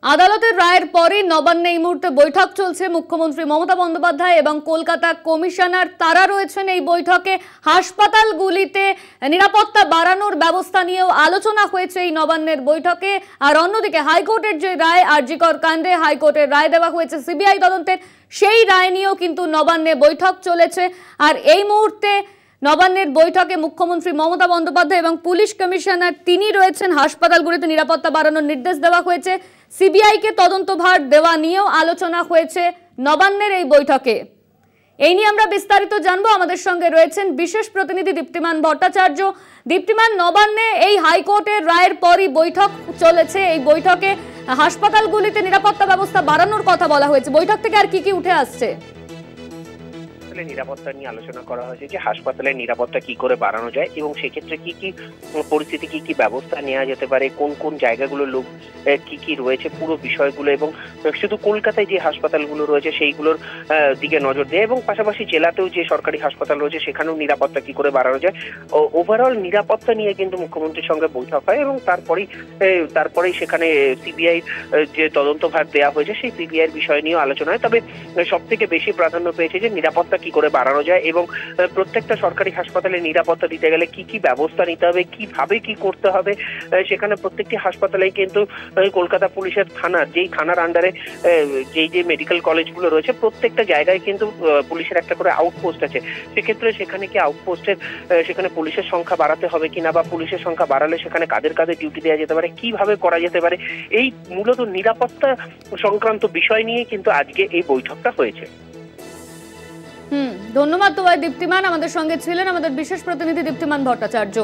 আদালতের রায়ের পরই নবান্নে এই মুহূর্তে বৈঠক চলছে। মুখ্যমন্ত্রী মমতা বন্দ্যোপাধ্যায় এবং কলকাতা কমিশনার তারা রয়েছেন এই বৈঠকে। হাসপাতালগুলিতে নিরাপত্তা বাড়ানোর ব্যবস্থা নিয়েও আলোচনা হয়েছে এই নবান্নের বৈঠকে। আর অন্যদিকে হাইকোর্টের যে রায়, আর.জি. কর কাণ্ডে হাইকোর্টের রায় দেওয়া হয়েছে সিবিআই তদন্তের, সেই রায় নিয়েও কিন্তু নবান্নে বৈঠক চলেছে। আর এই মুহূর্তে নবান্নের বৈঠকে মুখ্যমন্ত্রী মমতা বন্দ্যোপাধ্যায় এবং পুলিশ কমিশনার তিনি রয়েছেন। হাসপাতালগুলিতে নিরাপত্তা বাড়ানোর নির্দেশ দেওয়া হয়েছে। সিবিআইকে তদন্তভার দেওয়া নিয়েও আলোচনা হয়েছে নবান্নের এই বৈঠকে। এই নিয়ে আমরা বিস্তারিত জানবো। আমাদের সঙ্গে রয়েছেন বিশেষ প্রতিনিধি দীপ্তিমান ভট্টাচার্য। দীপ্তিমান, নবান্নে এই হাইকোর্টের রায়ের পরই বৈঠক চলেছে। এই বৈঠকে হাসপাতালগুলিতে নিরাপত্তা ব্যবস্থা বাড়ানোর কথা বলা হয়েছে। বৈঠক থেকে আর কি কি উঠে আসছে? নিরাপত্তা নিয়ে আলোচনা করা হয়েছে যে হাসপাতালের নিরাপত্তা কি করে বাড়ানো যায় এবং সেক্ষেত্রে কি কি পরিস্থিতি, কি কি ব্যবস্থা নেওয়া যেতে পারে, কোন কোন জায়গাগুলো লোক কি কি রয়েছে, পুরো বিষয়গুলো, এবং শুধু কলকাতায় যে হাসপাতালগুলো রয়েছে সেইগুলোর দিকে নজর দেয় এবং পাশাপাশি জেলাতেও যে সরকারি হাসপাতাল রয়েছে সেখানেও নিরাপত্তা কি করে বাড়ানো যায়, ওভারঅল নিরাপত্তা নিয়ে কিন্তু মুখ্যমন্ত্রীর সঙ্গে বৈঠক হয়। এবং তারপরেই সেখানে সিবিআই যে তদন্তভার দেওয়া হয়েছে সেই সিবিআইয়ের বিষয় নিয়েও আলোচনা হয়। তবে সব থেকে বেশি প্রাধান্য পেয়েছে যে নিরাপত্তা কি করে বাড়ানো যায় এবং প্রত্যেকটা সরকারি হাসপাতালে নিরাপত্তা দিতে গেলে কি কি ব্যবস্থা নিতে হবে, কিভাবে কি করতে হবে। সেখানে প্রত্যেকটি হাসপাতালে কিন্তু কলকাতা পুলিশের যেই থানার আন্ডারে যে মেডিকেল কলেজগুলো রয়েছে প্রত্যেকটা জায়গায় কিন্তু পুলিশের একটা করে আউটপোস্ট আছে। সেক্ষেত্রে সেখানে কি আউটপোস্টের সেখানে পুলিশের সংখ্যা বাড়াতে হবে কিনা, বা পুলিশের সংখ্যা বাড়ালে সেখানে কাদের কাদের ডিউটি দেওয়া যেতে পারে, কিভাবে করা যেতে পারে, এই মূলত নিরাপত্তা সংক্রান্ত বিষয় নিয়ে কিন্তু আজকে এই বৈঠকটা হয়েছে। ধন্যবাদ তোমায় দীপ্তিমান। আমাদের সঙ্গে ছিলেন আমাদের বিশেষ প্রতিনিধি দীপ্তিমান ভট্টাচার্য।